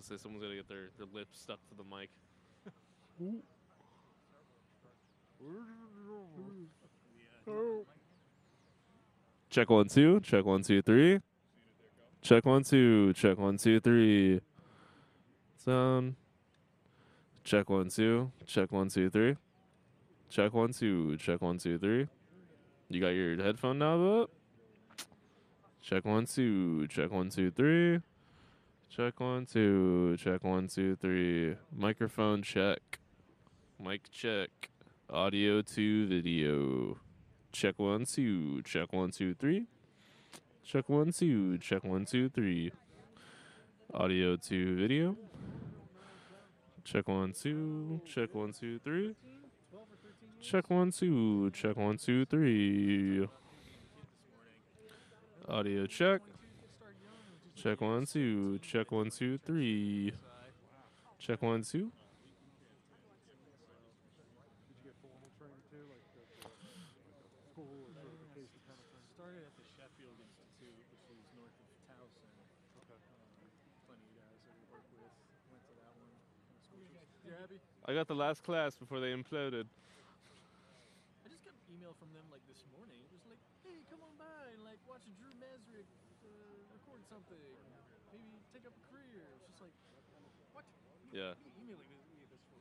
to say someone's gonna get their lips stuck to the mic. Check 1 2. Check 1 2 3. Check 1 2. Check 1 2 3. Sound. Check 1 2. Check 1 2 3. Check 1 2. Check 1 2 3. You got your headphone knob up? Check 1 2. Check 1 2 3. Check 1 2. Check 1 2 3. Microphone check. Mic check. Audio to video. Check 1 2. Check 1 2 3. Check 1 2. Check 1 2 3. Audio to video. Check 1 2. Check 1 2 3. Check 1 2. Check 1 2 3. Audio check. Check 1 2. Check 1 2 3. Check 1 2. Started at the Sheffield Institute, which is north of Towson. Funny guys that we work with. Went to that one. You're happy? I got the last class before they imploded. I just got an email from them like this morning. It was like, hey, come on by and like watch Drew Masrick record something. Maybe take up a career. It's just like, what? Yeah. Emailing me this for.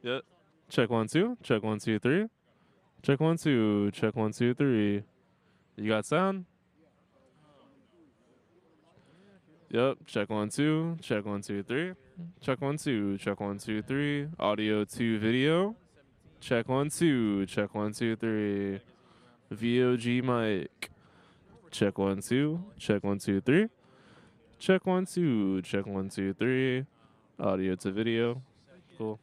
Yeah. Check 1 2. Check 1 2 3. Check 1 2. Check 1 2 3. You got sound? Yep. Check 1 2. Check 1 2 3. Check 1 2. Check 1 2 3. Audio to video. Check 1 2. Check 1 2 3. VOG mic. Check 1 2. Check 1 2 3. Check 1 2. Check 1 2 3. Audio to video. Cool.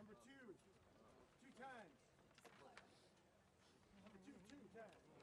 Number two, two times. Number two, two times.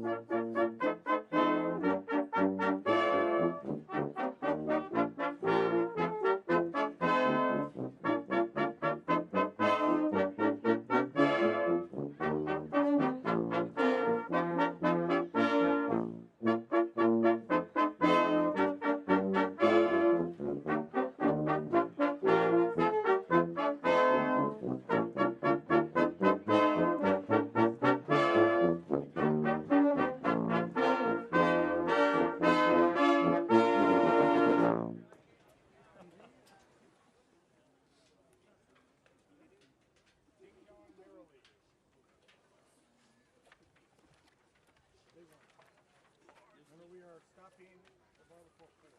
We are stopping above the fourth floor.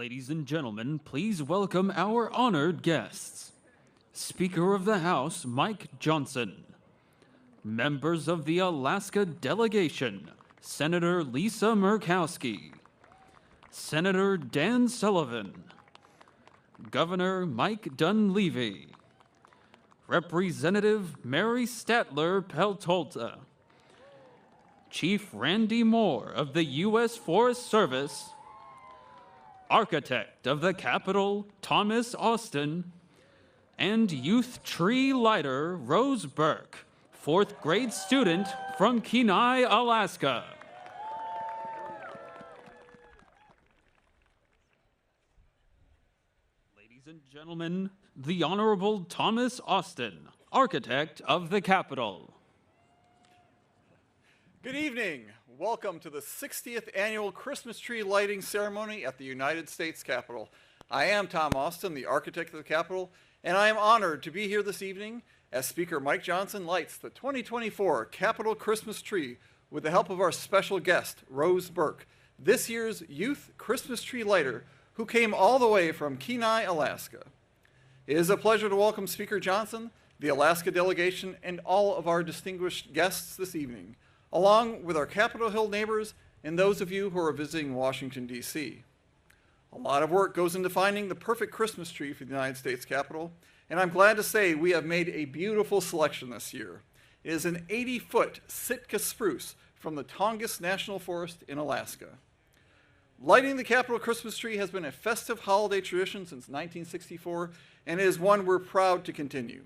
Ladies and gentlemen, please welcome our honored guests. Speaker of the House, Mike Johnson. Members of the Alaska delegation, Senator Lisa Murkowski. Senator Dan Sullivan. Governor Mike Dunleavy. Representative Mary Statler Peltolta. Chief Randy Moore of the U.S. Forest Service. Architect of the Capitol, Thomas Austin, and youth tree lighter, Rose Burke, 4th grade student from Kenai, Alaska. Ladies and gentlemen, the Honorable Thomas Austin, architect of the Capitol. Good evening. Welcome to the 60th annual Christmas tree lighting ceremony at the United States Capitol. I am Tom Austin, the architect of the Capitol, and I am honored to be here this evening as Speaker Mike Johnson lights the 2024 Capitol Christmas tree with the help of our special guest, Rose Burke, this year's youth Christmas tree lighter who came all the way from Kenai, Alaska. It is a pleasure to welcome Speaker Johnson, the Alaska delegation, and all of our distinguished guests this evening, along with our Capitol Hill neighbors and those of you who are visiting Washington, D.C. A lot of work goes into finding the perfect Christmas tree for the United States Capitol, and I'm glad to say we have made a beautiful selection this year. It is an 80-foot Sitka spruce from the Tongass National Forest in Alaska. Lighting the Capitol Christmas tree has been a festive holiday tradition since 1964, and it is one we're proud to continue.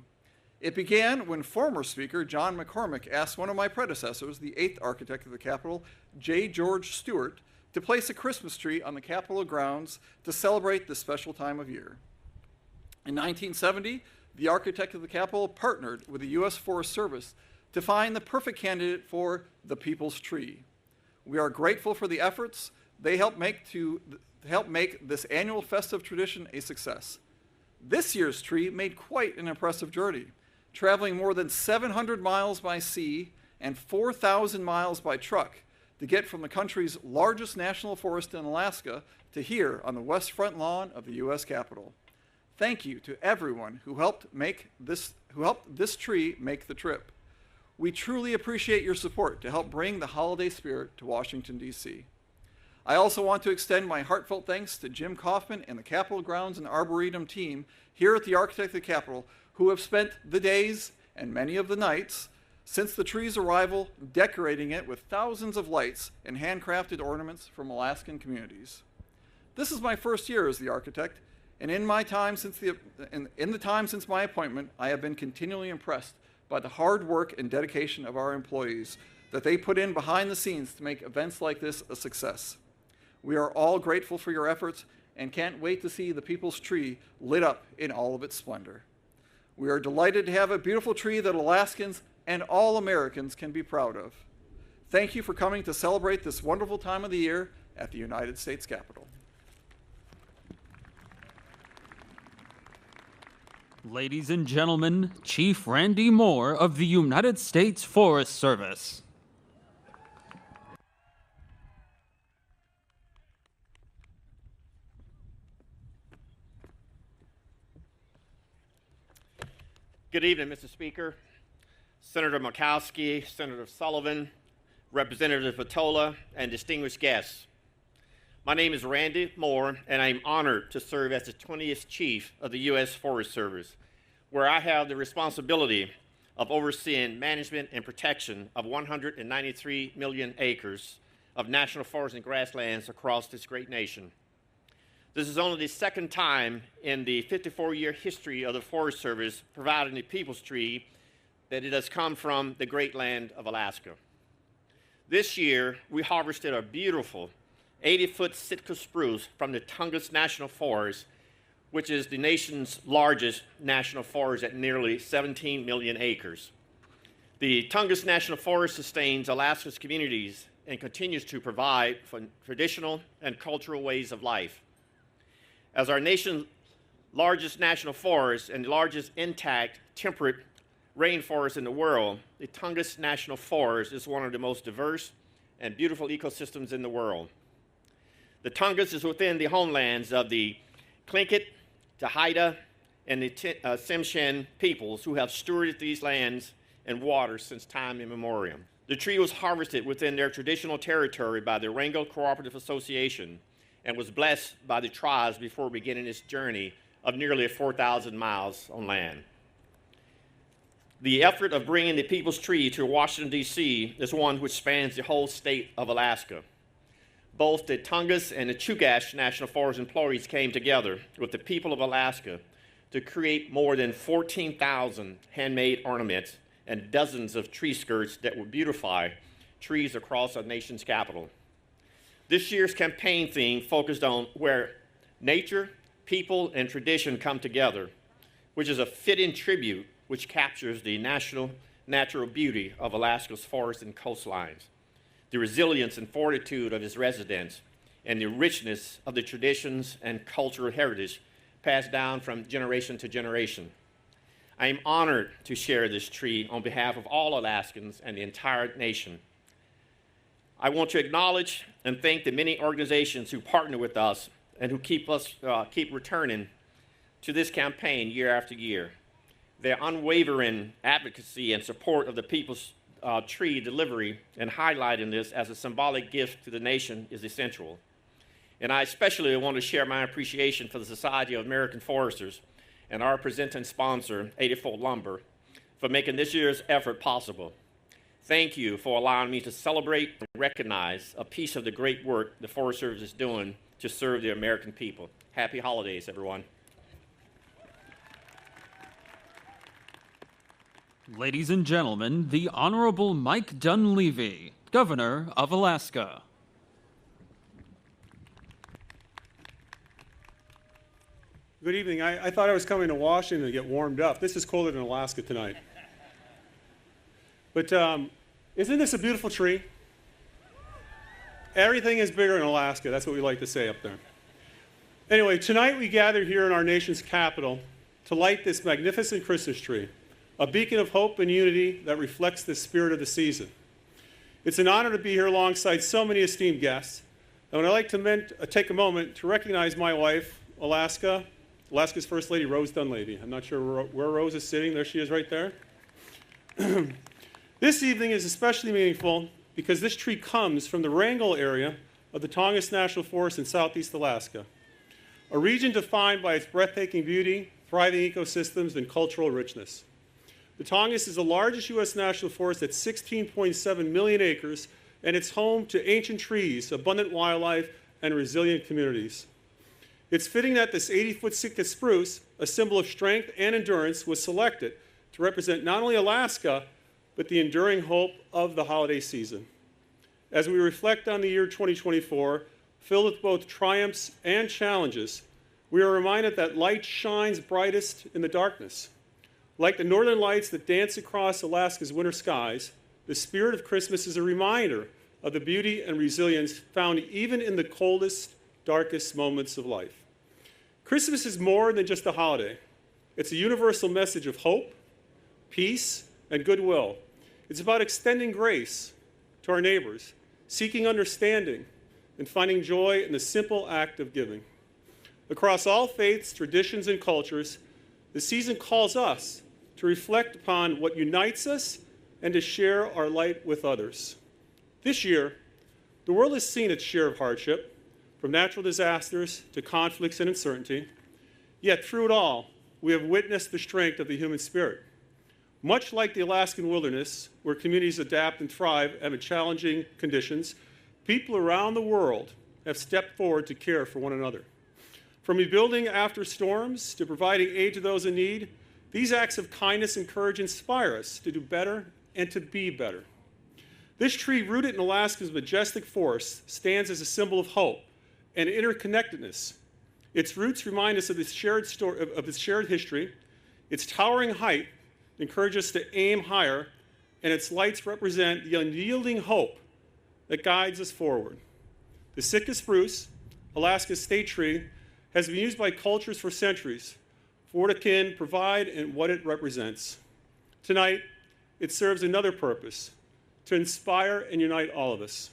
It began when former Speaker John McCormick asked one of my predecessors, the 8th architect of the Capitol, J. George Stewart, to place a Christmas tree on the Capitol grounds to celebrate this special time of year. In 1970, the architect of the Capitol partnered with the U.S. Forest Service to find the perfect candidate for the People's Tree. We are grateful for the efforts they helped make this annual festive tradition a success. This year's tree made quite an impressive journey, traveling more than 700 miles by sea and 4,000 miles by truck to get from the country's largest national forest in Alaska to here on the west front lawn of the U.S. Capitol. Thank you to everyone who helped this tree make the trip. We truly appreciate your support to help bring the holiday spirit to Washington, D.C. I also want to extend my heartfelt thanks to Jim Kaufman and the Capitol Grounds and Arboretum team here at the Architect of the Capitol, who have spent the days and many of the nights since the tree's arrival decorating it with thousands of lights and handcrafted ornaments from Alaskan communities. This is my first year as the architect, and in the time since my appointment, I have been continually impressed by the hard work and dedication of our employees that they put in behind the scenes to make events like this a success. We are all grateful for your efforts and can't wait to see the People's Tree lit up in all of its splendor. We are delighted to have a beautiful tree that Alaskans and all Americans can be proud of. Thank you for coming to celebrate this wonderful time of the year at the United States Capitol. Ladies and gentlemen, Chief Randy Moore of the United States Forest Service. Good evening, Mr. Speaker, Senator Murkowski, Senator Sullivan, Representative Patola, and distinguished guests. My name is Randy Moore, and I am honored to serve as the 20th Chief of the U.S. Forest Service, where I have the responsibility of overseeing management and protection of 193 million acres of national forests and grasslands across this great nation. This is only the second time in the 54-year history of the Forest Service providing the People's Tree that it has come from the great land of Alaska. This year, we harvested a beautiful 80-foot Sitka spruce from the Tongass National Forest, which is the nation's largest national forest at nearly 17 million acres. The Tongass National Forest sustains Alaska's communities and continues to provide for traditional and cultural ways of life. As our nation's largest national forest and the largest intact temperate rainforest in the world, the Tongass National Forest is one of the most diverse and beautiful ecosystems in the world. The Tongass is within the homelands of the Tlingit, the Haida, and the Tsimshian peoples who have stewarded these lands and waters since time immemorial. The tree was harvested within their traditional territory by the Wrangell Cooperative Association and was blessed by the tribes before beginning its journey of nearly 4,000 miles on land. The effort of bringing the People's Tree to Washington, D.C. is one which spans the whole state of Alaska. Both the Tongass and the Chugach National Forest employees came together with the people of Alaska to create more than 14,000 handmade ornaments and dozens of tree skirts that will beautify trees across our nation's capital. This year's campaign theme focused on where nature, people, and tradition come together, which is a fitting tribute which captures the natural beauty of Alaska's forests and coastlines, the resilience and fortitude of its residents, and the richness of the traditions and cultural heritage passed down from generation to generation. I am honored to share this tree on behalf of all Alaskans and the entire nation. I want to acknowledge and thank the many organizations who partner with us and who keep returning to this campaign year after year. Their unwavering advocacy and support of the People's Tree delivery and highlighting this as a symbolic gift to the nation is essential. And I especially want to share my appreciation for the Society of American Foresters and our presenting sponsor, 84 Lumber, for making this year's effort possible. Thank you for allowing me to celebrate and recognize a piece of the great work the Forest Service is doing to serve the American people. Happy holidays, everyone. Ladies and gentlemen, the Honorable Mike Dunleavy, Governor of Alaska. Good evening. I thought I was coming to Washington to get warmed up. This is colder than Alaska tonight. But isn't this a beautiful tree? Everything is bigger in Alaska. That's what we like to say up there. Anyway, tonight we gather here in our nation's capital to light this magnificent Christmas tree, a beacon of hope and unity that reflects the spirit of the season. It's an honor to be here alongside so many esteemed guests. And I'd like to take a moment to recognize my wife, Alaska's First Lady, Rose Dunleavy. I'm not sure where Rose is sitting. There she is right there. This evening is especially meaningful because this tree comes from the Wrangell area of the Tongass National Forest in southeast Alaska, a region defined by its breathtaking beauty, thriving ecosystems, and cultural richness. The Tongass is the largest U.S. national forest at 16.7 million acres, and it's home to ancient trees, abundant wildlife, and resilient communities. It's fitting that this 80-foot Sitka spruce, a symbol of strength and endurance, was selected to represent not only Alaska, but the enduring hope of the holiday season. As we reflect on the year 2024, filled with both triumphs and challenges, we are reminded that light shines brightest in the darkness. Like the northern lights that dance across Alaska's winter skies, the spirit of Christmas is a reminder of the beauty and resilience found even in the coldest, darkest moments of life. Christmas is more than just a holiday. It's a universal message of hope, peace, and goodwill. It's about extending grace to our neighbors, seeking understanding, and finding joy in the simple act of giving. Across all faiths, traditions, and cultures, the season calls us to reflect upon what unites us and to share our light with others. This year, the world has seen its share of hardship, from natural disasters to conflicts and uncertainty. Yet through it all, we have witnessed the strength of the human spirit. Much like the Alaskan wilderness, where communities adapt and thrive amid challenging conditions, people around the world have stepped forward to care for one another. From rebuilding after storms to providing aid to those in need, these acts of kindness and courage inspire us to do better and to be better. This tree, rooted in Alaska's majestic forest, stands as a symbol of hope and interconnectedness. Its roots remind us of its shared history. Its towering height encourages us to aim higher, and its lights represent the unyielding hope that guides us forward. The Sitka spruce, Alaska's state tree, has been used by cultures for centuries for what it can provide and what it represents. Tonight, it serves another purpose: to inspire and unite all of us.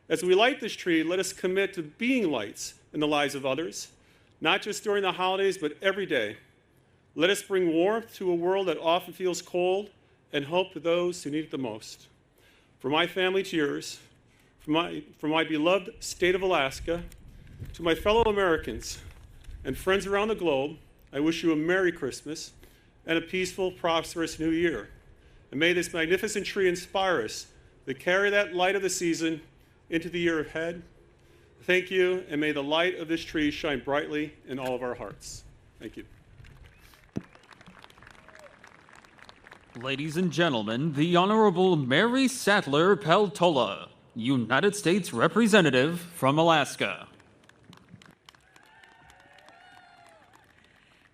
As we light this tree, let us commit to being lights in the lives of others, not just during the holidays, but every day. Let us bring warmth to a world that often feels cold and hope to those who need it the most. From my family to yours, from my beloved state of Alaska, to my fellow Americans and friends around the globe, I wish you a Merry Christmas and a peaceful, prosperous New Year. And may this magnificent tree inspire us to carry that light of the season into the year ahead. Thank you, and may the light of this tree shine brightly in all of our hearts. Thank you. Ladies and gentlemen, the Honorable Mary Sattler Peltola, United States Representative from Alaska.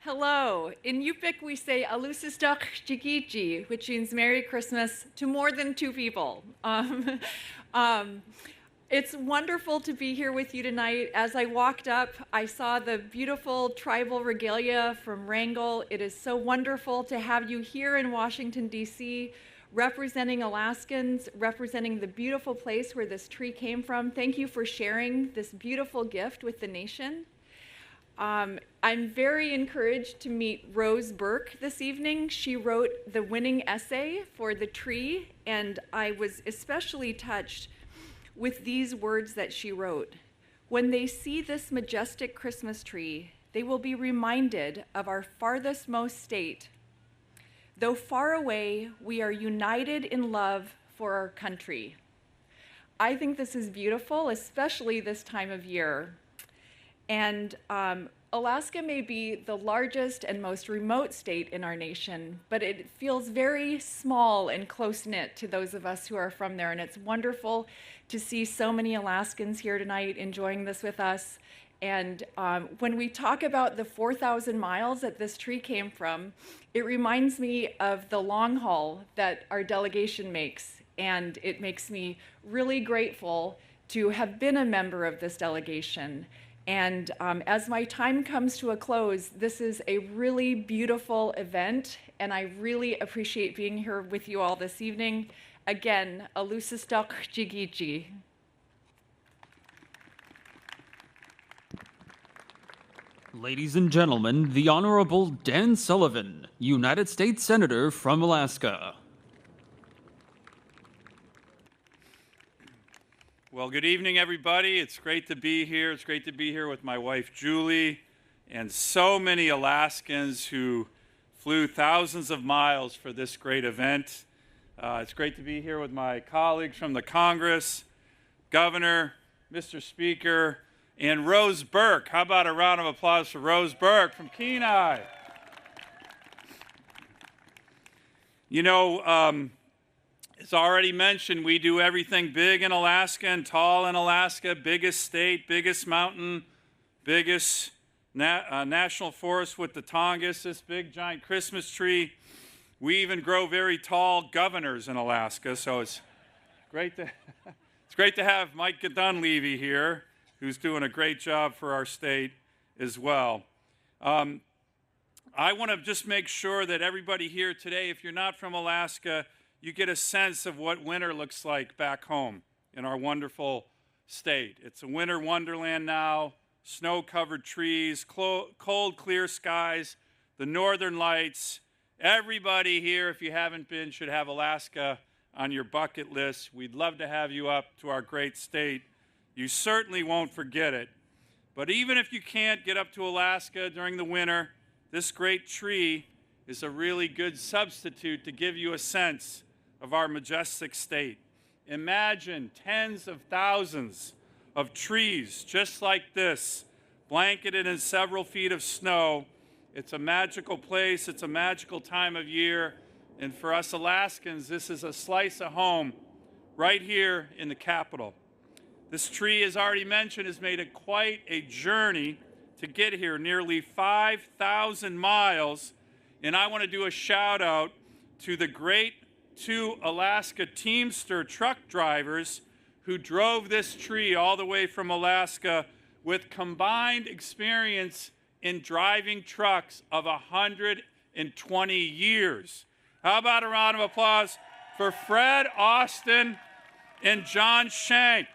Hello. In Yupik, we say Alusistak Chikichi, which means Merry Christmas to more than two people. It's wonderful to be here with you tonight. As I walked up, I saw the beautiful tribal regalia from Wrangell. It is so wonderful to have you here in Washington, D.C., representing Alaskans, representing the beautiful place where this tree came from. Thank you for sharing this beautiful gift with the nation. I'm very encouraged to meet Rose Burke this evening. She wrote the winning essay for the tree, and I was especially touched with these words that she wrote. When they see this majestic Christmas tree, they will be reminded of our farthest most state. Though far away, we are united in love for our country. I think this is beautiful, especially this time of year. And Alaska may be the largest and most remote state in our nation, but it feels very small and close-knit to those of us who are from there. And it's wonderful to see so many Alaskans here tonight enjoying this with us. And when we talk about the 4,000 miles that this tree came from, it reminds me of the long haul that our delegation makes. And it makes me really grateful to have been a member of this delegation. And as my time comes to a close, this is a really beautiful event, and I really appreciate being here with you all this evening. Again, Alusistak Jigichi. Ladies and gentlemen, the Honorable Dan Sullivan, United States Senator from Alaska. Well, good evening, everybody. It's great to be here. It's great to be here with my wife, Julie, and so many Alaskans who flew thousands of miles for this great event. It's great to be here with my colleagues from the Congress, Governor, Mr. Speaker, and Rose Burke. How about a round of applause for Rose Burke from Kenai? You know, as already mentioned, we do everything big in Alaska and tall in Alaska, biggest state, biggest mountain, biggest national forest with the Tongass, this big giant Christmas tree. We even grow very tall governors in Alaska, so it's great to have Mike Dunleavy here, who's doing a great job for our state as well. I want to just make sure that everybody here today, if you're not from Alaska, you get a sense of what winter looks like back home in our wonderful state. It's a winter wonderland now, snow-covered trees, cold, clear skies, the northern lights. Everybody here, if you haven't been, should have Alaska on your bucket list. We'd love to have you up to our great state. You certainly won't forget it. But even if you can't get up to Alaska during the winter, this great tree is a really good substitute to give you a sense of our majestic state. Imagine tens of thousands of trees just like this, blanketed in several feet of snow. It's a magical place, it's a magical time of year, and for us Alaskans, this is a slice of home right here in the capital. This tree, as already mentioned, has made it quite a journey to get here, nearly 5,000 miles, and I want to do a shout out to the great two Alaska Teamster truck drivers who drove this tree all the way from Alaska with combined experience in driving trucks of 120 years. How about a round of applause for Fred Austin and John Shank?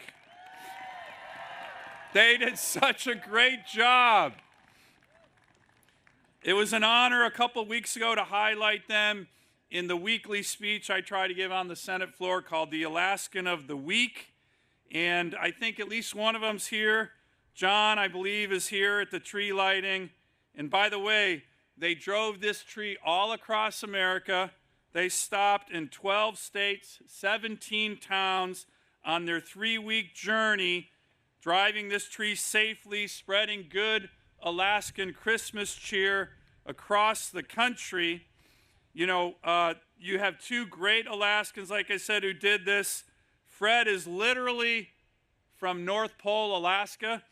They did such a great job. It was an honor a couple weeks ago to highlight them in the weekly speech I try to give on the Senate floor called the Alaskan of the Week. And I think at least one of them's here. John, I believe, is here at the tree lighting. And by the way, they drove this tree all across America. They stopped in 12 states, 17 towns on their 3-week journey, driving this tree safely, spreading good Alaskan Christmas cheer across the country. You know, you have two great Alaskans, like I said, who did this. Fred is literally from North Pole, Alaska.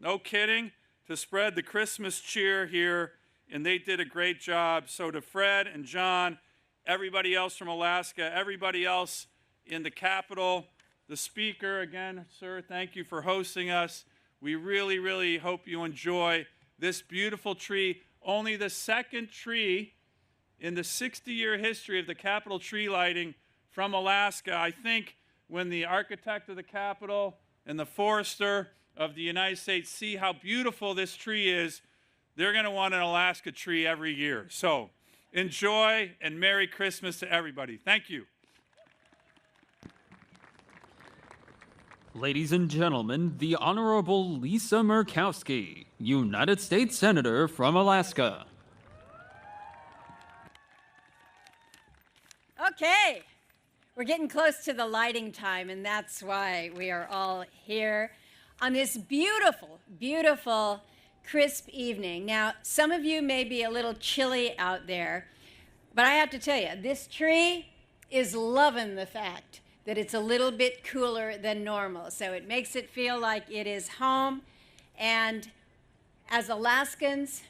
No kidding, to spread the Christmas cheer here, and they did a great job. So to Fred and John, everybody else from Alaska, everybody else in the Capitol, the speaker, again, sir, thank you for hosting us. We really, really hope you enjoy this beautiful tree. Only the second tree in the 60-year history of the Capitol tree lighting from Alaska. I think when the architect of the Capitol and the forester of the United States see how beautiful this tree is, they're going to want an Alaska tree every year. So enjoy and Merry Christmas to everybody. Thank you. Ladies and gentlemen, the Honorable Lisa Murkowski, United States Senator from Alaska. Okay, we're getting close to the lighting time, and that's why we are all here on this beautiful, beautiful, crisp evening. Now, some of you may be a little chilly out there, but I have to tell you, this tree is loving the fact that it's a little bit cooler than normal. So it makes it feel like it is home. And as Alaskans,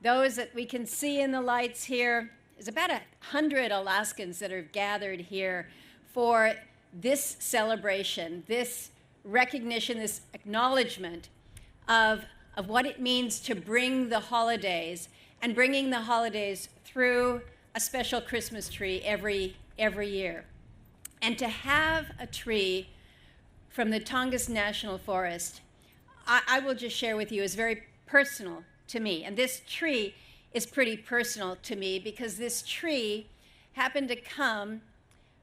those that we can see in the lights here, there's about 100 Alaskans that are gathered here for this celebration, this recognition, this acknowledgement of what it means to bring the holidays, and bringing the holidays through a special Christmas tree every year. And to have a tree from the Tongass National Forest, I will just share with you, is very personal to me. And this tree is pretty personal to me because this tree happened to come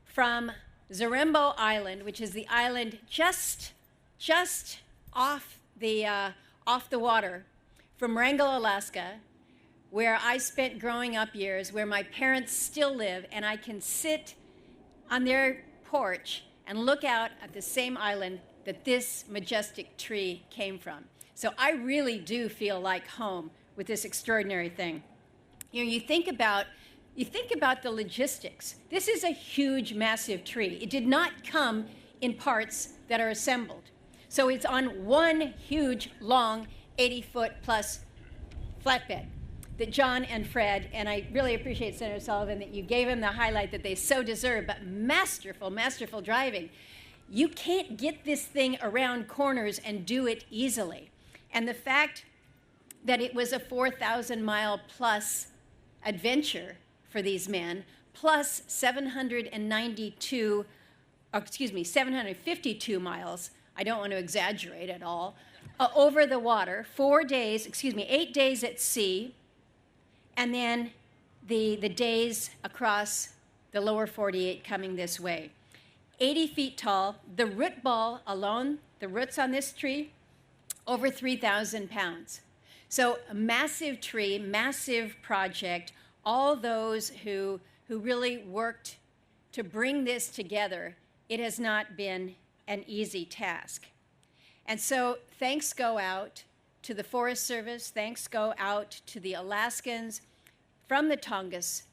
from Zarembo Island, which is the island just off the water from Wrangell, Alaska, where I spent growing up years, where my parents still live, and I can sit on their porch and look out at the same island that this majestic tree came from. So I really do feel like home with this extraordinary thing. You know, you think about the logistics. This is a huge, massive tree. It did not come in parts that are assembled. So it's on one huge, long, 80-foot plus flatbed that John and Fred, and I really appreciate Senator Sullivan that you gave him the highlight that they so deserve, but masterful, masterful driving. You can't get this thing around corners and do it easily. And the fact that it was a 4,000-mile plus adventure for these men, plus 752 miles, I don't want to exaggerate at all, over the water, 8 days at sea, and then the days across the lower 48 coming this way. 80 feet tall, the root ball alone, the roots on this tree, over 3,000 pounds. So a massive tree, massive project, all those who really worked to bring this together. It has not been an easy task. And so thanks go out to the Forest Service, thanks go out to the Alaskans from the Tongass,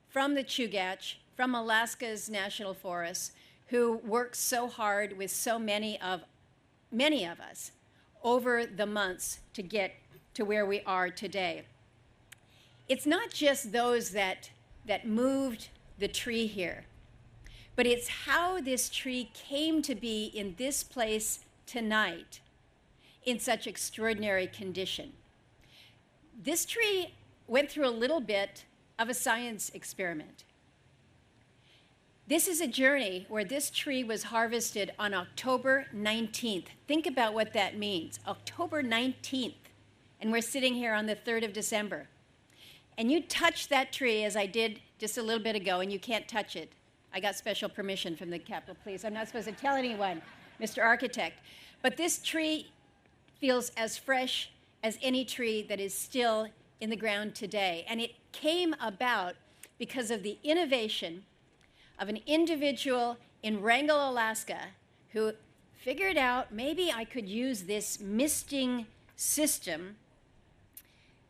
from the Chugach, from Alaska's national forests, who worked so hard with so many of us over the months to get to where we are today. It's not just those that moved the tree here, but it's how this tree came to be in this place tonight in such extraordinary condition. This tree went through a little bit of a science experiment. This is a journey where this tree was harvested on October 19th. Think about what that means, October 19th. And we're sitting here on the 3rd of December. And you touch that tree, as I did just a little bit ago, and you can't touch it. I got special permission from the Capitol Police. I'm not supposed to tell anyone, Mr. Architect. But this tree feels as fresh as any tree that is still in the ground today. And it came about because of the innovation of an individual in Wrangell, Alaska, who figured out maybe I could use this misting system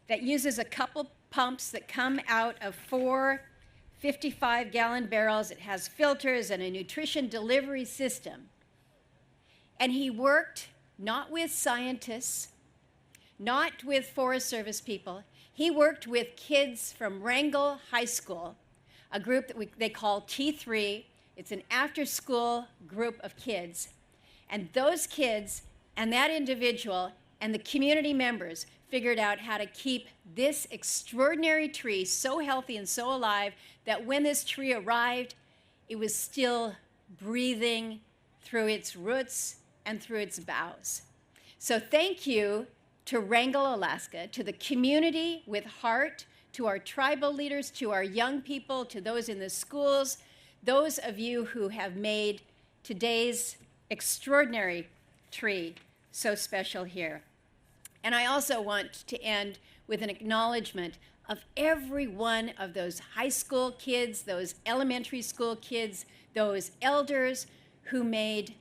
that uses a couple pumps that come out of 4 55-gallon barrels. It has filters and a nutrition delivery system. And he worked not with scientists, not with Forest Service people. He worked with kids from Wrangell High School, a group that they call T3. It's an after-school group of kids. And those kids and that individual and the community members figured out how to keep this extraordinary tree so healthy and so alive that when this tree arrived, it was still breathing through its roots and through its boughs. So thank you to Wrangell, Alaska, to the community with heart, to our tribal leaders, to our young people, to those in the schools, those of you who have made today's extraordinary tree so special here. And I also want to end with an acknowledgement of every one of those high school kids, those elementary school kids, those elders who made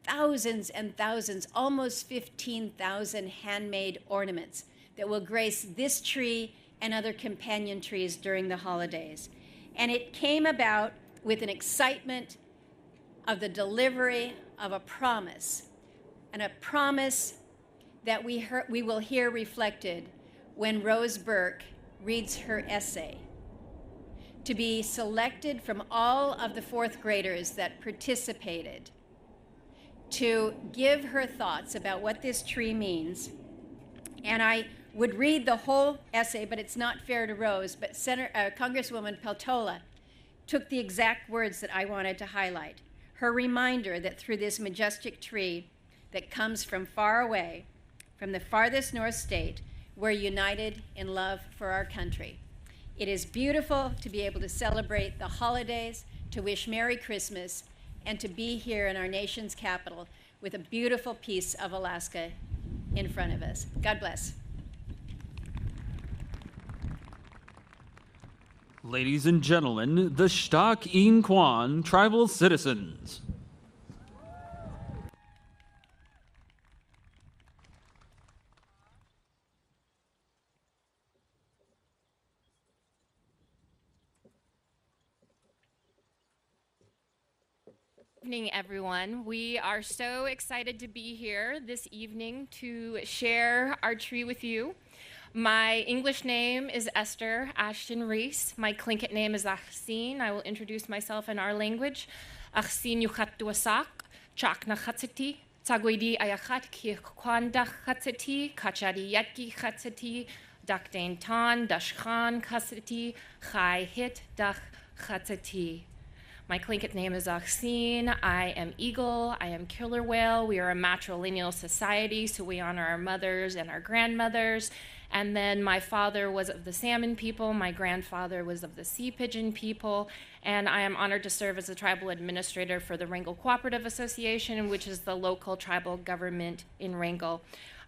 thousands and thousands, almost 15,000 handmade ornaments that will grace this tree and other companion trees during the holidays. And it came about with an excitement of the delivery of a promise, and a promise that we will hear reflected when Rose Burke reads her essay, to be selected from all of the 4th graders that participated to give her thoughts about what this tree means. And I would read the whole essay, but it's not fair to Rose, but Congresswoman Peltola took the exact words that I wanted to highlight. Her reminder that through this majestic tree that comes from far away, from the farthest north state, we're united in love for our country. It is beautiful to be able to celebrate the holidays, to wish Merry Christmas, and to be here in our nation's capital with a beautiful piece of Alaska in front of us. God bless. Ladies and gentlemen, the Stak In Kwan tribal citizens. Good evening, everyone. We are so excited to be here this evening to share our tree with you. My English name is Esther Ashton Reese. My Tlingit name is Achsin. I will introduce myself in our language. Achsin yuchattuasak, chakna chatsiti, tagwidi ayachat ki kwanda chatsiti, kachadi yatki chatsiti, dakdain tan, dashkhan chatsiti, chai hit dach chatsiti. My Tlingit name is Achsin. I am eagle. I am killer whale. We are a matrilineal society, so we honor our mothers and our grandmothers. And then my father was of the salmon people. My grandfather was of the sea pigeon people. And I am honored to serve as the tribal administrator for the Wrangell Cooperative Association, which is the local tribal government in Wrangell.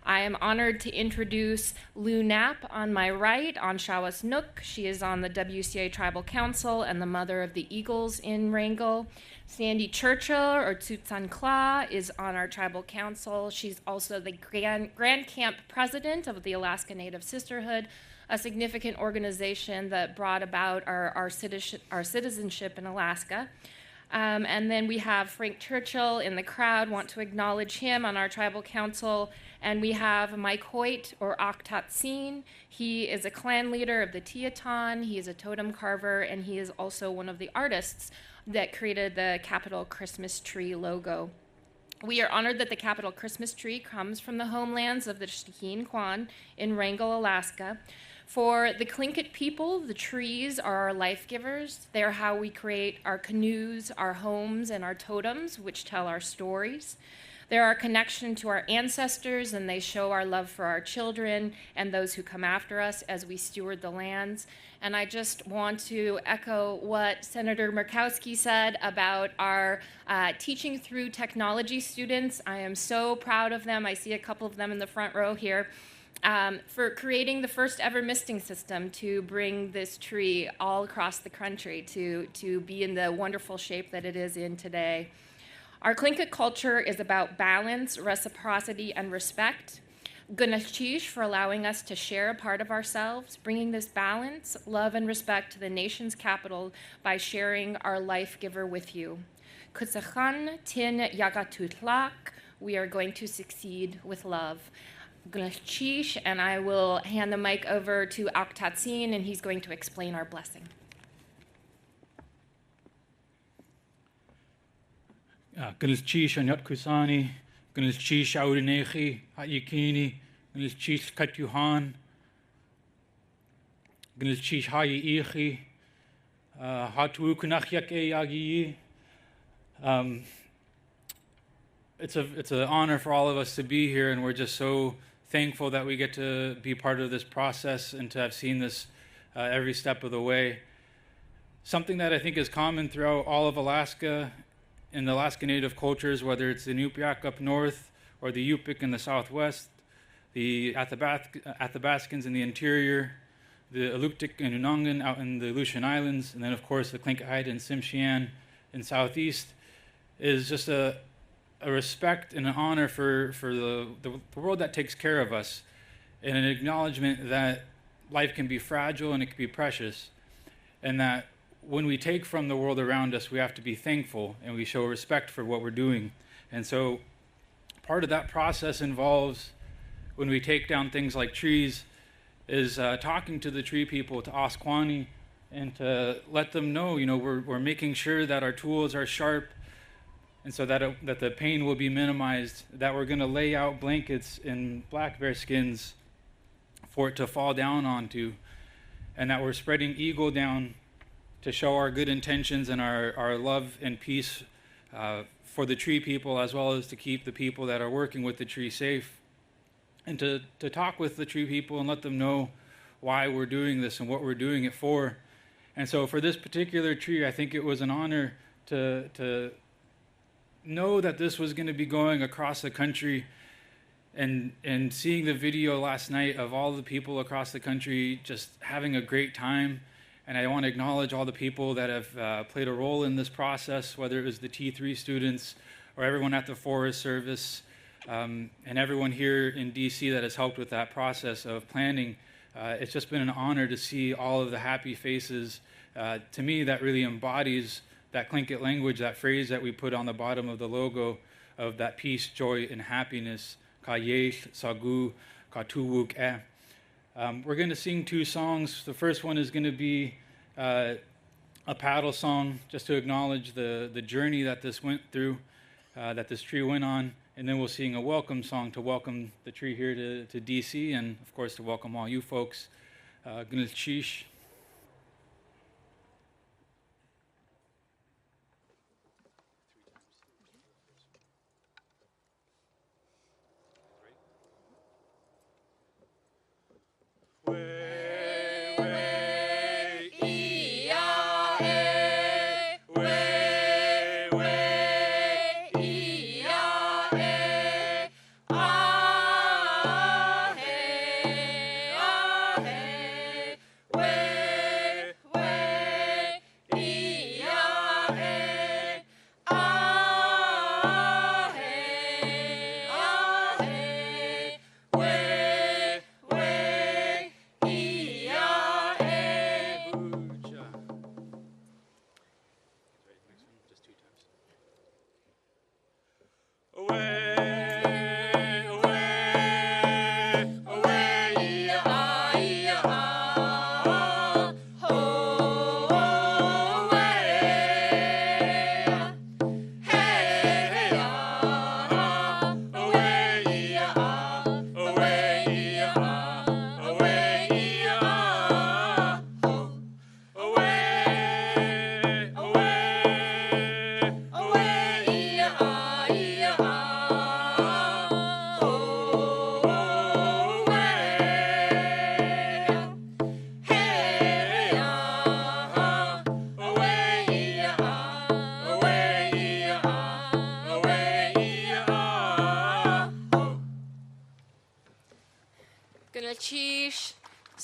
I am honored to introduce Lou Knapp on my right, on Shawas Nook. She is on the WCA Tribal Council and the mother of the Eagles in Wrangell. Sandy Churchill, or Tsutsan Kla, is on our tribal council. She's also the Grand Camp president of the Alaska Native Sisterhood, a significant organization that brought about our citizenship in Alaska. And then we have Frank Churchill in the crowd, want to acknowledge him on our tribal council. And we have Mike Hoyt, or Aktatsin. He is a clan leader of the Teton. He is a totem carver, and he is also one of the artists that created the Capitol Christmas tree logo. We are honored that the Capitol Christmas tree comes from the homelands of the Stak In Kwan in Wrangell, Alaska. For the Tlingit people, the trees are our life givers. They're how we create our canoes, our homes, and our totems, which tell our stories. They're our connection to our ancestors, and they show our love for our children and those who come after us as we steward the lands. And I just want to echo what Senator Murkowski said about our teaching through technology students. I am so proud of them. I see a couple of them in the front row here. For creating the first ever misting system to bring this tree all across the country to be in the wonderful shape that it is in today. Our Tlingit culture is about balance, reciprocity, and respect. Gunashish for allowing us to share a part of ourselves, bringing this balance, love, and respect to the nation's capital by sharing our life giver with you. Kutsachan tin yagatutlak, we are going to succeed with love. Gunashish, and I will hand the mic over to Aktatsin, and he's going to explain our blessing. Gunashish anyat kusani, Gunashish audinechi, hayikini, Gunashish katyuhan, Gunashish hayi hatu kunachyak yagi. It's an honor for all of us to be here, and we're just so thankful that we get to be part of this process and to have seen this every step of the way. Something that I think is common throughout all of Alaska and the Alaska Native cultures, whether it's the Inupiaq up north or the Yupik in the southwest, the Athabascans in the interior, the Aluktik and Unangan out in the Aleutian Islands, and then of course the Tlingit and Tsimshian in southeast, is just a respect and an honor for the world that takes care of us, and an acknowledgement that life can be fragile and it can be precious, and that when we take from the world around us, we have to be thankful and we show respect for what we're doing. And so part of that process involves, when we take down things like trees, is talking to the tree people, to Asquani, and to let them know, we're making sure that our tools are sharp, and so that the pain will be minimized, that we're going to lay out blankets in black bear skins for it to fall down onto, and that we're spreading eagle down to show our good intentions and our love and peace for the tree people, as well as to keep the people that are working with the tree safe, and to talk with the tree people and let them know why we're doing this and what we're doing it for. And so for this particular tree, I think it was an honor to know that this was going to be going across the country, and seeing the video last night of all the people across the country just having a great time. And I want to acknowledge all the people that have played a role in this process, whether it was the T3 students or everyone at the Forest Service, and everyone here in DC that has helped with that process of planning. It's just been an honor to see all of the happy faces. To me, that really embodies that Tlingit language, that phrase that we put on the bottom of the logo of that peace, joy, and happiness. Ka yesh, sagu, ka tuwuk eh. We're going to sing two songs. The first one is going to be a paddle song, just to acknowledge the journey that this went through, that this tree went on. And then we'll sing a welcome song to welcome the tree here to DC, and of course to welcome all you folks. Gunashish.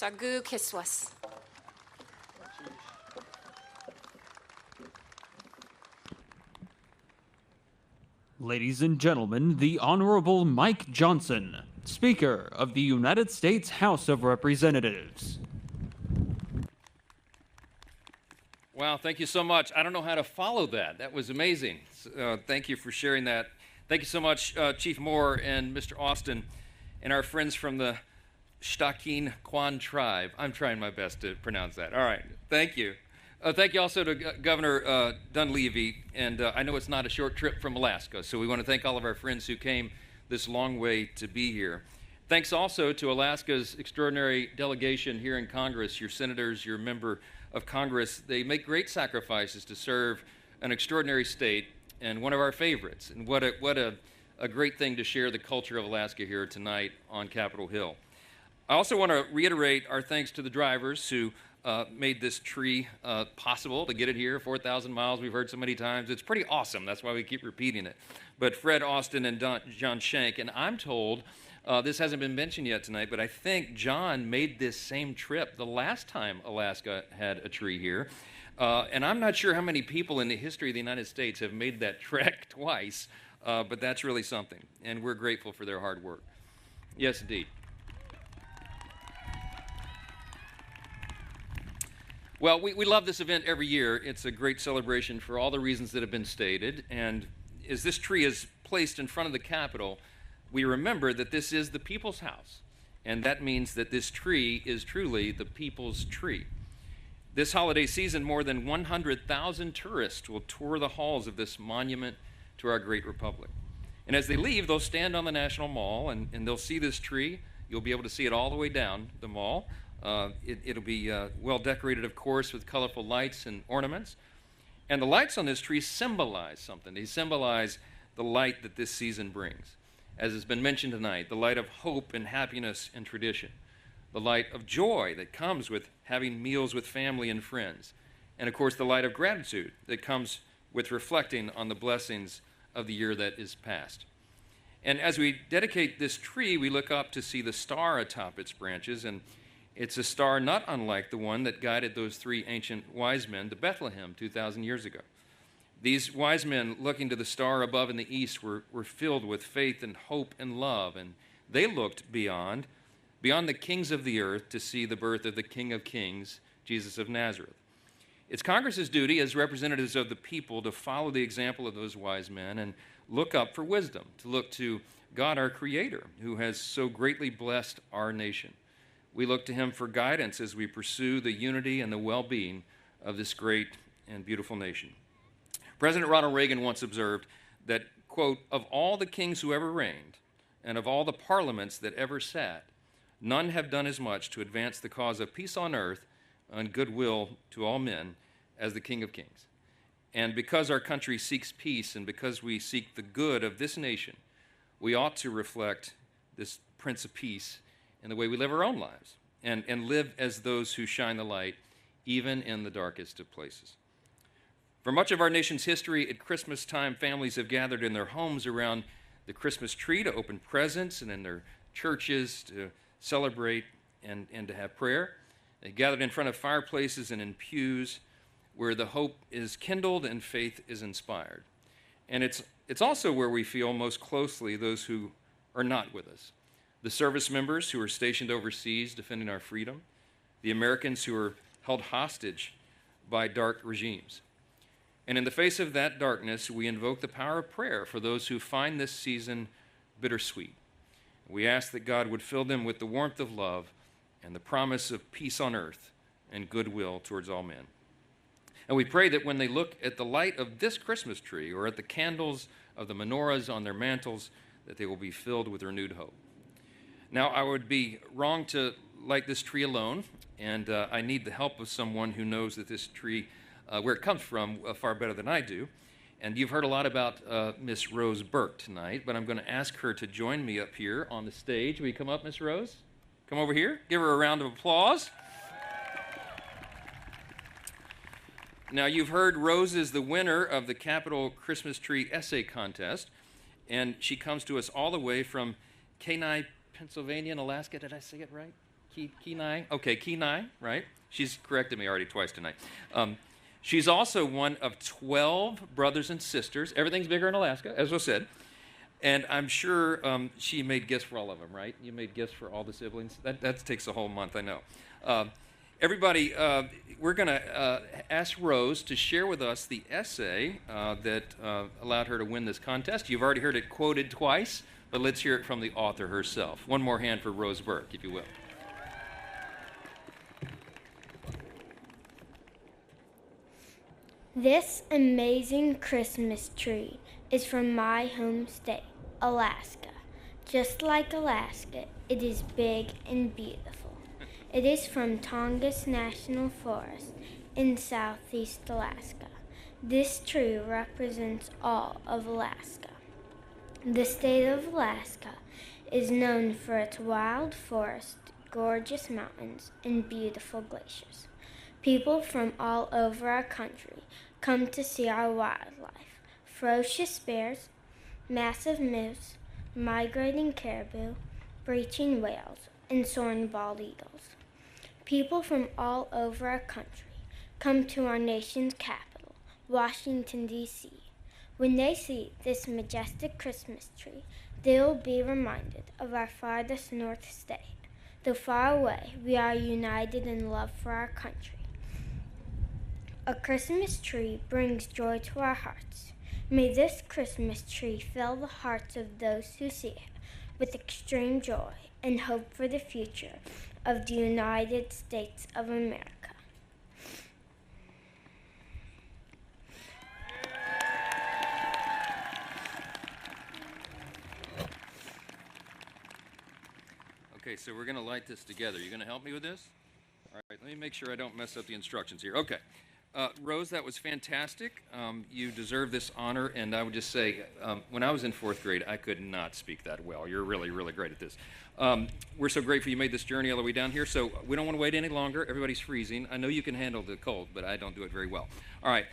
Sagu Kiswas. Ladies and gentlemen, the Honorable Mike Johnson, Speaker of the United States House of Representatives. Wow, thank you so much. I don't know how to follow that. That was amazing. Thank you for sharing that. Thank you so much, Chief Moore and Mr. Austin, and our friends from the Shtakin Kwan tribe. I'm trying my best to pronounce that. All right, thank you. Thank you also to Governor Dunleavy, and I know it's not a short trip from Alaska, so we want to thank all of our friends who came this long way to be here. Thanks also to Alaska's extraordinary delegation here in Congress, your senators, your member of Congress. They make great sacrifices to serve an extraordinary state and one of our favorites. And what a great thing to share the culture of Alaska here tonight on Capitol Hill. I also want to reiterate our thanks to the drivers who made this tree possible to get it here, 4,000 miles, we've heard so many times. It's pretty awesome. That's why we keep repeating it. But Fred Austin and John Shank, and I'm told, this hasn't been mentioned yet tonight, but I think John made this same trip the last time Alaska had a tree here. And I'm not sure how many people in the history of the United States have made that trek twice, but that's really something. And we're grateful for their hard work. Yes, indeed. Well, we love this event every year. It's a great celebration for all the reasons that have been stated. And as this tree is placed in front of the Capitol, we remember that this is the people's house. And that means that this tree is truly the people's tree. This holiday season, more than 100,000 tourists will tour the halls of this monument to our great republic. And as they leave, they'll stand on the National Mall and they'll see this tree. You'll be able to see it all the way down the mall. It'll be well decorated, of course, with colorful lights and ornaments. And the lights on this tree symbolize something. They symbolize the light that this season brings. As has been mentioned tonight, the light of hope and happiness and tradition. The light of joy that comes with having meals with family and friends. And of course, the light of gratitude that comes with reflecting on the blessings of the year that is past. And as we dedicate this tree, we look up to see the star atop its branches, and it's a star not unlike the one that guided those three ancient wise men to Bethlehem 2,000 years ago. These wise men, looking to the star above in the east, were filled with faith and hope and love, and they looked beyond the kings of the earth to see the birth of the King of Kings, Jesus of Nazareth. It's Congress's duty as representatives of the people to follow the example of those wise men and look up for wisdom, to look to God, our Creator, who has so greatly blessed our nation. We look to him for guidance as we pursue the unity and the well-being of this great and beautiful nation. President Ronald Reagan once observed that, quote, "Of all the kings who ever reigned, and of all the parliaments that ever sat, none have done as much to advance the cause of peace on earth and goodwill to all men as the King of Kings." And because our country seeks peace and because we seek the good of this nation, we ought to reflect this Prince of Peace in the way we live our own lives and live as those who shine the light even in the darkest of places. For much of our nation's history, at Christmas time, families have gathered in their homes around the Christmas tree to open presents and in their churches to celebrate and to have prayer. They gathered in front of fireplaces and in pews where the hope is kindled and faith is inspired. And it's also where we feel most closely those who are not with us. The service members who are stationed overseas defending our freedom, the Americans who are held hostage by dark regimes. And in the face of that darkness, we invoke the power of prayer for those who find this season bittersweet. We ask that God would fill them with the warmth of love and the promise of peace on earth and goodwill towards all men. And we pray that when they look at the light of this Christmas tree or at the candles of the menorahs on their mantles, that they will be filled with renewed hope. Now, I would be wrong to light this tree alone, and I need the help of someone who knows that this tree, where it comes from, far better than I do. And you've heard a lot about Miss Rose Burke tonight, but I'm going to ask her to join me up here on the stage. Will you come up, Miss Rose? Come over here. Give her a round of applause. Now, you've heard Rose is the winner of the Capitol Christmas Tree Essay Contest, and she comes to us all the way from Kenai, Pennsylvania, and Alaska. Did I say it right? Kenai? Okay, Kenai, right? She's corrected me already twice tonight. She's also one of 12 brothers and sisters. Everything's bigger in Alaska, as was said. And I'm sure she made gifts for all of them, right? You made gifts for all the siblings? That takes a whole month, I know. Everybody, we're going to ask Rose to share with us the essay that allowed her to win this contest. You've already heard it quoted twice, but let's hear it from the author herself. One more hand for Rose Burke, if you will. This amazing Christmas tree is from my home state, Alaska. Just like Alaska, it is big and beautiful. It is from Tongass National Forest in southeast Alaska. This tree represents all of Alaska. The state of Alaska is known for its wild forest, gorgeous mountains, and beautiful glaciers. People from all over our country come to see our wildlife: ferocious bears, massive moose, migrating caribou, breaching whales, and soaring bald eagles. People from all over our country come to our nation's capital, Washington, D.C. When they see this majestic Christmas tree, they will be reminded of our farthest north state. Though far away, we are united in love for our country. A Christmas tree brings joy to our hearts. May this Christmas tree fill the hearts of those who see it with extreme joy and hope for the future of the United States of America. Okay, so we're going to light this together. You going to help me with this? All right, let me make sure I don't mess up the instructions here. Okay. Rose, that was fantastic. You deserve this honor, and I would just say, when I was in 4th grade, I could not speak that well. You're really, really great at this. We're so grateful you made this journey all the way down here, so we don't want to wait any longer. Everybody's freezing. I know you can handle the cold, but I don't do it very well. All right.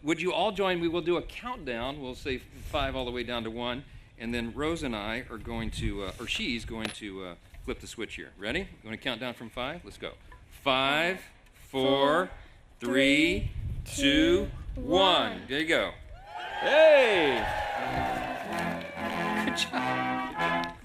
Would you all join me? We'll do a countdown. We'll say 5 all the way down to 1, and then Rose and I are going to, or she's going to flip the switch here. Ready? You want to count down from 5? Let's go. 5, 4, 3, 2, 1. There you go. Hey! Good job.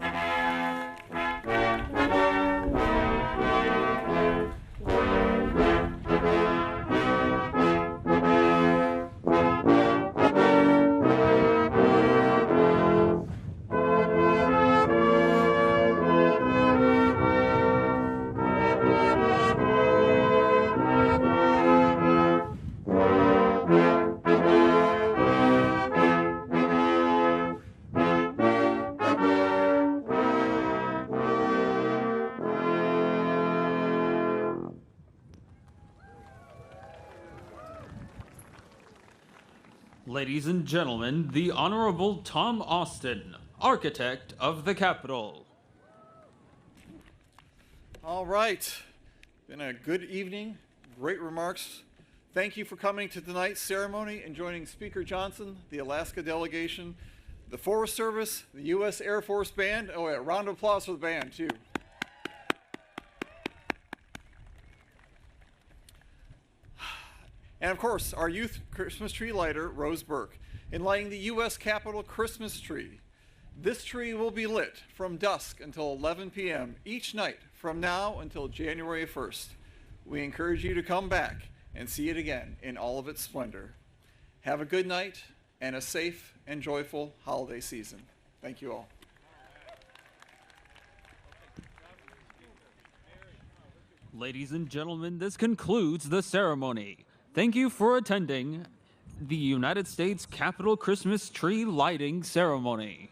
Ladies and gentlemen, the Honorable Tom Austin, Architect of the Capitol. All right. Been a good evening. Great remarks. Thank you for coming to tonight's ceremony and joining Speaker Johnson, the Alaska delegation, the Forest Service, the U.S. Air Force Band. Oh, yeah, round of applause for the band, too. And of course, our youth Christmas tree lighter, Rose Burke, in lighting the U.S. Capitol Christmas tree. This tree will be lit from dusk until 11 p.m. each night from now until January 1st. We encourage you to come back and see it again in all of its splendor. Have a good night and a safe and joyful holiday season. Thank you all. Ladies and gentlemen, this concludes the ceremony. Thank you for attending the United States Capitol Christmas Tree Lighting Ceremony.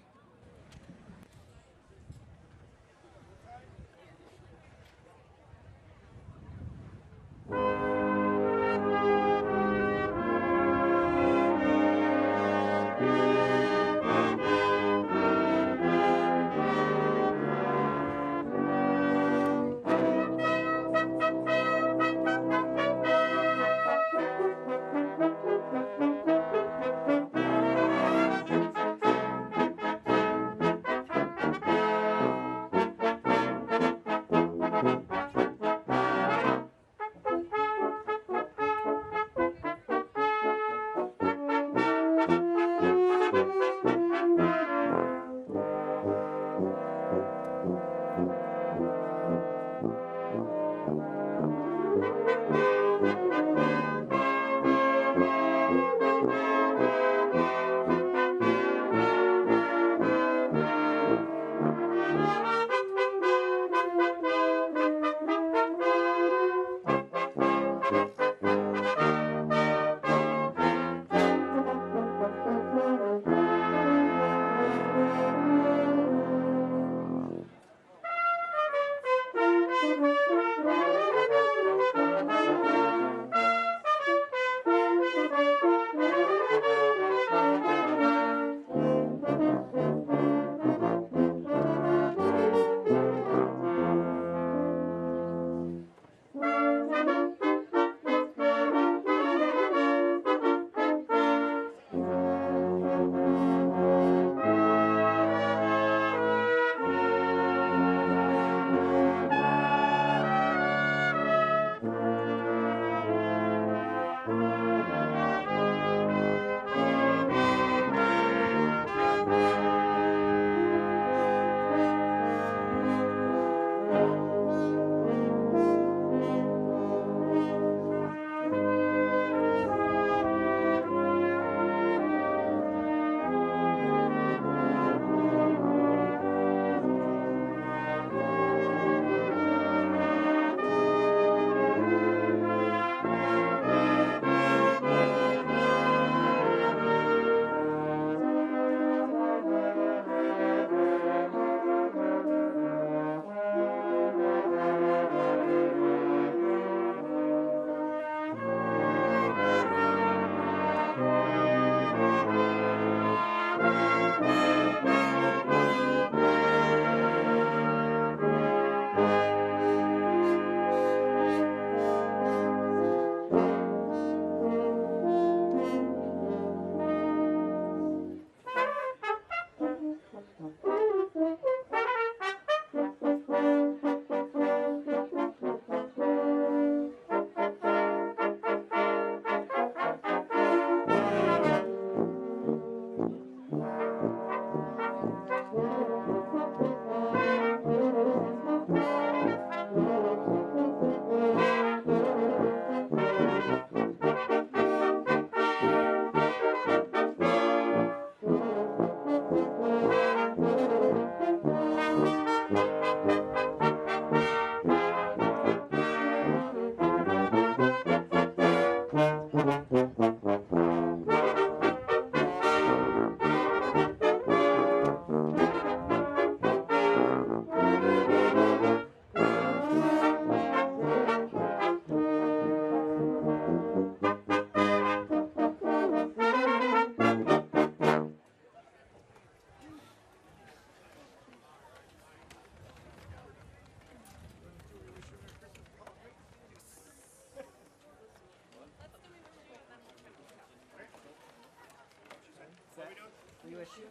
you issue?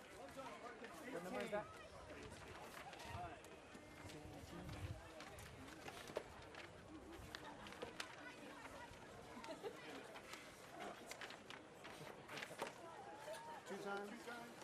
What number is that? Two times?